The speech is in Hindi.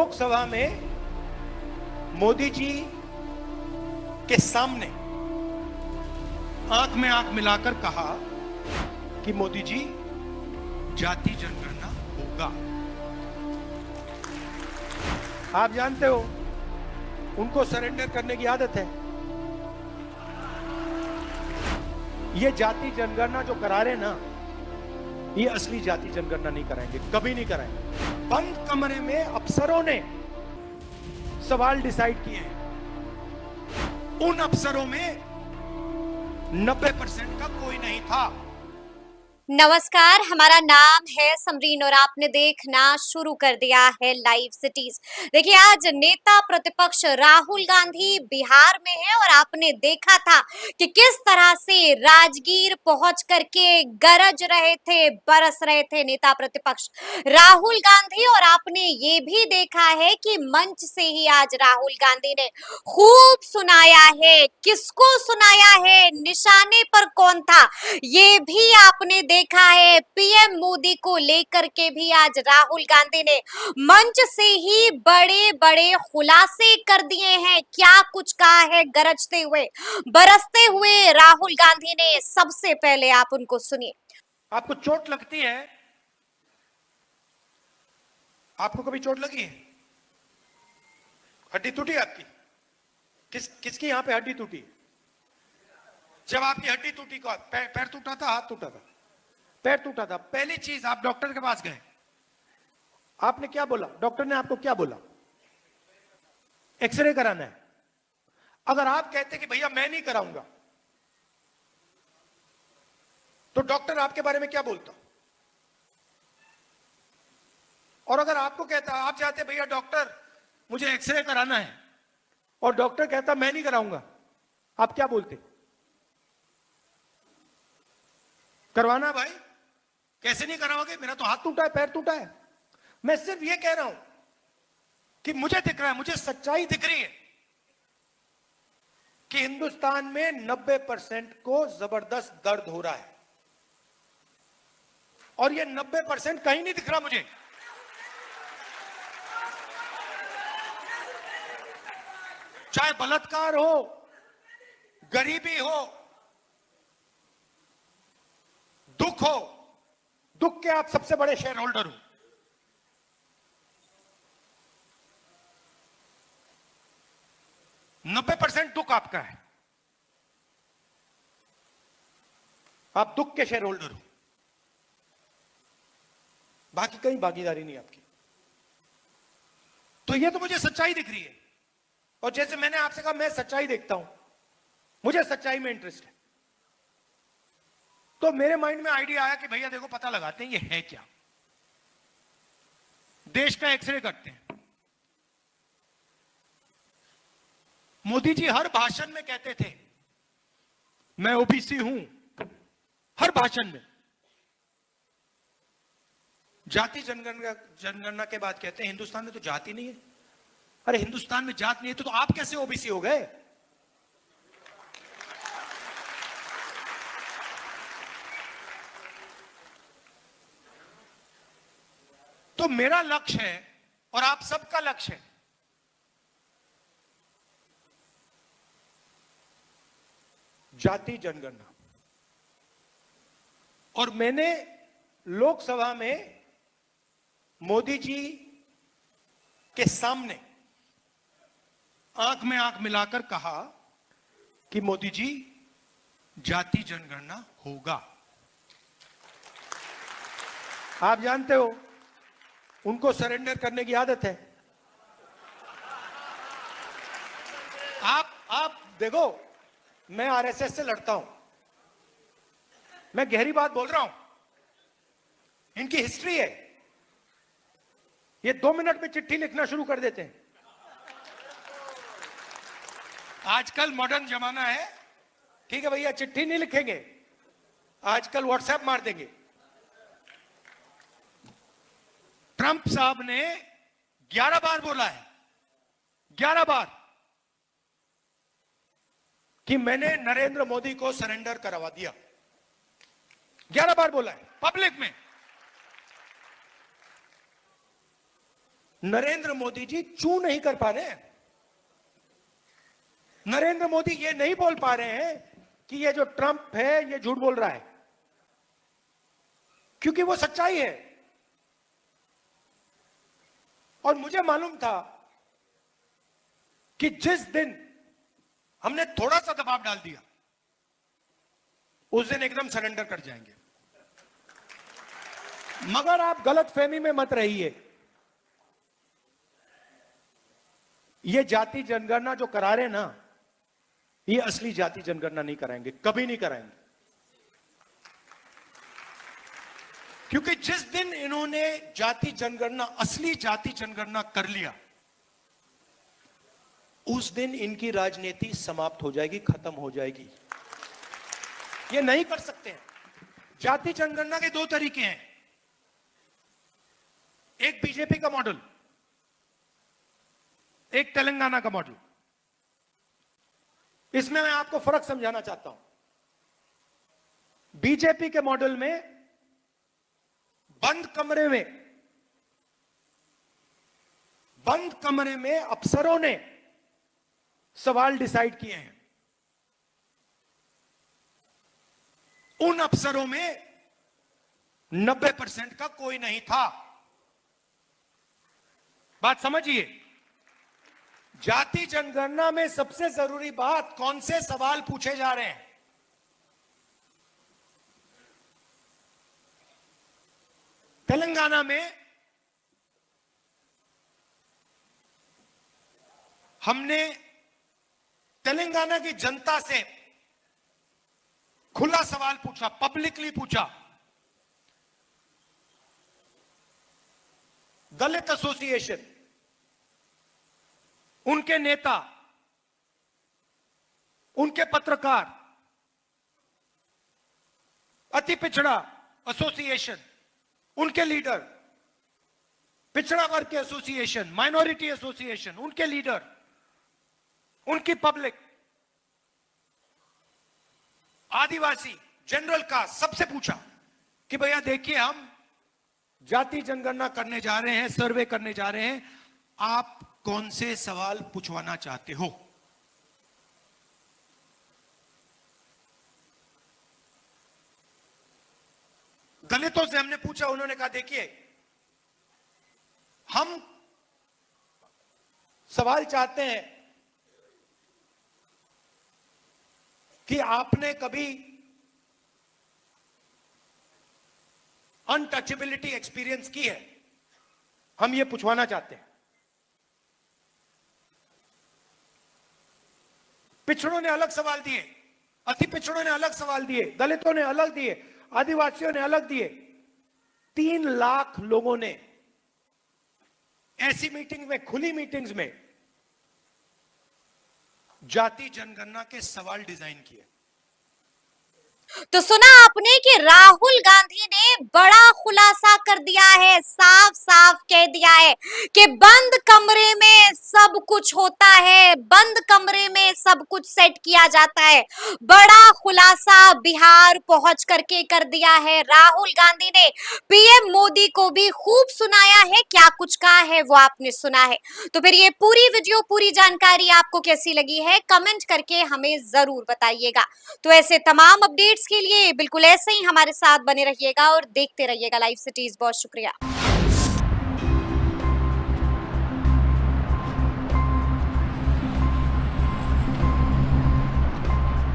लोकसभा में मोदी जी के सामने आंख में आंख मिलाकर कहा कि मोदी जी जाति जनगणना होगा। आप जानते हो उनको सरेंडर करने की आदत है। ये जाति जनगणना जो करा रहे ना, ये असली जाति जनगणना नहीं कराएंगे, कभी नहीं कराएंगे। बंद कमरे में अफसरों ने सवाल डिसाइड किए हैं। उन अफसरों में 90% का कोई नहीं था। नमस्कार, हमारा नाम है समरीन और आपने देखना शुरू कर दिया है लाइव सिटीज। देखिए, आज नेता प्रतिपक्ष राहुल गांधी बिहार में है और आपने देखा था कि किस तरह से राजगीर पहुंच करके गरज रहे थे, बरस रहे थे नेता प्रतिपक्ष राहुल गांधी। और आपने ये भी देखा है कि मंच से ही आज राहुल गांधी ने खूब सुनाया है। किसको सुनाया है, निशाने पर कौन था, ये भी आपने देखा है। पीएम मोदी को लेकर के भी आज राहुल गांधी ने मंच से ही बड़े बड़े खुलासे कर दिए हैं। क्या कुछ कहा है गरजते हुए, बरसते हुए राहुल गांधी ने। सबसे पहले आप उनको सुनिए। आपको चोट लगती है? आपको कभी चोट लगी है? हड्डी टूटी आपकी? किसकी यहां पे हड्डी टूटी? जब आपकी हड्डी टूटी, को पैर टूटा था, हाथ टूटा था? पैर टूटा था। पहली चीज, आप डॉक्टर के पास गए, आपने क्या बोला? डॉक्टर ने आपको क्या बोला? एक्सरे कराना है। अगर आप कहते कि भैया मैं नहीं कराऊंगा, तो डॉक्टर आपके बारे में क्या बोलता? और अगर आपको कहता, आप चाहते भैया डॉक्टर मुझे एक्सरे कराना है, और डॉक्टर कहता मैं नहीं कराऊंगा, आप क्या बोलते? करवाना भाई, कैसे नहीं कराओगे? मेरा तो हाथ टूटा है, पैर टूटा है। मैं सिर्फ ये कह रहा हूं कि मुझे दिख रहा है, मुझे सच्चाई दिख रही है कि हिंदुस्तान में 90% को जबरदस्त दर्द हो रहा है, और ये 90% कहीं नहीं दिख रहा मुझे। चाहे बलात्कार हो, गरीबी हो, दुख हो, दुख के आप सबसे बड़े शेयर होल्डर हो। नब्बे % दुख आपका है, आप दुख के शेयर होल्डर हो, बाकी कहीं भागीदारी नहीं आपकी। तो ये तो मुझे सच्चाई दिख रही है, और जैसे मैंने आपसे कहा मैं सच्चाई देखता हूं, मुझे सच्चाई में इंटरेस्ट है। तो मेरे माइंड में आइडिया आया कि भैया देखो, पता लगाते हैं ये है क्या। देश का एक्सरे करते हैं। मोदी जी हर भाषण में कहते थे मैं ओबीसी हूं, हर भाषण में। जाति जनगणना के बाद कहते हैं हिंदुस्तान में तो जाति नहीं है। अरे हिंदुस्तान में जात नहीं है तो आप कैसे ओबीसी हो गए? तो मेरा लक्ष्य है और आप सबका लक्ष्य है जाति जनगणना। और मैंने लोकसभा में मोदी जी के सामने आंख में आंख मिलाकर कहा कि मोदी जी जाति जनगणना होगा। आप जानते हो उनको सरेंडर करने की आदत है। आप देखो, मैं आरएसएस से लड़ता हूं, मैं गहरी बात बोल रहा हूं। इनकी हिस्ट्री है, ये 2 मिनट में चिट्ठी लिखना शुरू कर देते हैं। आजकल मॉडर्न जमाना है, ठीक है भैया, चिट्ठी नहीं लिखेंगे, आजकल व्हाट्सएप मार देंगे। ट्रंप साहब ने 11 बार बोला है, 11 बार, कि मैंने नरेंद्र मोदी को सरेंडर करवा दिया। 11 बार बोला है पब्लिक में। नरेंद्र मोदी जी चू नहीं कर पा रहे हैं। नरेंद्र मोदी ये नहीं बोल पा रहे हैं कि ये जो ट्रंप है ये झूठ बोल रहा है, क्योंकि वो सच्चाई है। और मुझे मालूम था कि जिस दिन हमने थोड़ा सा दबाव डाल दिया उस दिन एकदम सरेंडर कर जाएंगे। मगर आप गलत फहमी में मत रहिए। ये जाति जनगणना जो करा रहे ना, ये असली जाति जनगणना नहीं कराएंगे, कभी नहीं कराएंगे। क्योंकि जिस दिन इन्होंने जाति जनगणना, असली जाति जनगणना कर लिया, उस दिन इनकी राजनीति समाप्त हो जाएगी, खत्म हो जाएगी। ये नहीं कर सकते हैं। जाति जनगणना के दो तरीके हैं, एक बीजेपी का मॉडल, एक तेलंगाना का मॉडल। इसमें मैं आपको फर्क समझाना चाहता हूं। बीजेपी के मॉडल में बंद कमरे में अफसरों ने सवाल डिसाइड किए हैं। उन अफसरों में 90% का कोई नहीं था। बात समझिए। जाति जनगणना में सबसे जरूरी बात, कौन से सवाल पूछे जा रहे हैं। तेलंगाना में हमने तेलंगाना की जनता से खुला सवाल पूछा, पब्लिकली पूछा। दलित एसोसिएशन, उनके नेता, उनके पत्रकार, अति पिछड़ा एसोसिएशन, उनके लीडर, पिछड़ा वर्ग के एसोसिएशन, माइनॉरिटी एसोसिएशन, उनके लीडर, उनकी पब्लिक, आदिवासी, जनरल कास्ट, सबसे पूछा कि भैया देखिए, हम जाति जनगणना करने जा रहे हैं, सर्वे करने जा रहे हैं, आप कौन से सवाल पूछवाना चाहते हो। दलितों से हमने पूछा, उन्होंने कहा देखिए, हम सवाल चाहते हैं कि आपने कभी अनटचेबिलिटी एक्सपीरियंस की है, हम ये पूछवाना चाहते हैं। पिछड़ों ने अलग सवाल दिए, अति पिछड़ों ने अलग सवाल दिए, दलितों ने अलग दिए, आदिवासियों ने अलग दिए। 3 लाख लोगों ने ऐसी मीटिंग में, खुली मीटिंग्स में जाति जनगणना के सवाल डिजाइन किए। तो सुना आपने कि राहुल गांधी ने बड़ा खुलासा कर दिया है, साफ साफ कह दिया है कि बंद कमरे में सब कुछ होता है, बंद कमरे में सब कुछ सेट किया जाता है। बड़ा खुलासा बिहार पहुंच करके कर दिया है राहुल गांधी ने। पीएम मोदी को भी खूब सुनाया है, क्या कुछ कहा है वो आपने सुना है। तो फिर ये पूरी वीडियो, पूरी जानकारी आपको कैसी लगी है, कमेंट करके हमें जरूर बताइएगा। तो ऐसे तमाम अपडेट्स के लिए बिल्कुल ऐसे ही हमारे साथ बने रहिएगा और देखते रहिएगा लाइव सिटीज। बहुत शुक्रिया।